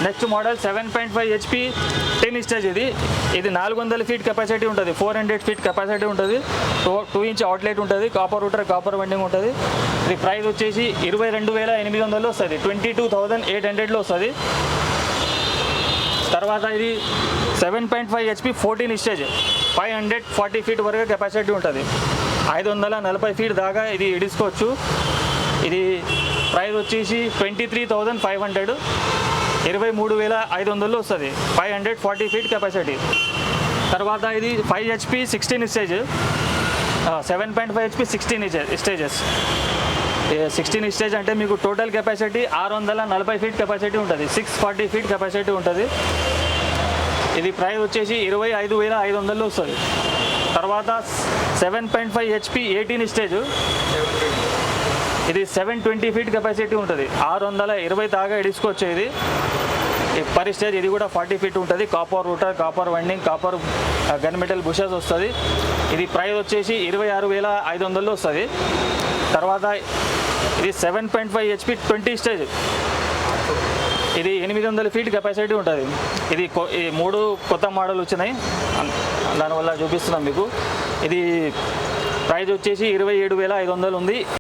Next model 7.5 HP 10 stage. ఇది 400 feet capacity ఉంటుంది, 400 feet capacity ఉంటుంది, 2 ఇంచ్ అవుట్లెట్ ఉంటుంది, కాపర్ రూటర్ కాపర్ వెండింగ్ ఉంటుంది. ఇది ప్రైస్ వచ్చేసి 22,800 వస్తుంది, 22,800లో వస్తుంది. తర్వాత ఇది 7.5 HP 14 స్టేజ్, 540 ఫీట్ వరకు కెపాసిటీ ఉంటుంది, 540 ఫీట్ దాకా ఇది ఇడుచుకోవచ్చు. ఇది ప్రైస్ వచ్చేసి 23,500, 23,500లో వస్తుంది, 540 ఫీట్ కెపాసిటీ. తర్వాత ఇది 5 HP 16 stage, 7.5 HP 16 stages. 16 stage అంటే మీకు టోటల్ కెపాసిటీ 640 ఫీట్ కెపాసిటీ ఉంటుంది, 640 ఫీట్ కెపాసిటీ ఉంటుంది. ఇది ప్రైస్ వచ్చేసి 25,500లో వస్తుంది. తర్వాత 7.5 HP 18 స్టేజ్, ఇది 720 ఫీట్ కెపాసిటీ ఉంటుంది, 620 దాకా ఇడుచుకోవచ్చు. ఇది పర్ స్టేజ్. ఇది కూడా 40 ఫీట్ ఉంటుంది, copper router copper winding copper gun metal bushes వస్తుంది. ఇది ప్రైస్ వచ్చేసి 26,500లో వస్తుంది. తర్వాత ఇది 7.5 HP 20 స్టేజ్, ఇది 800 ఫీట్ కెపాసిటీ ఉంటుంది. ఇది 3 కొత్త మోడల్ వచ్చినాయి, దానివల్ల చూపిస్తున్నాం మీకు. ఇది ప్రైస్ వచ్చేసి 27,500 ఉంది.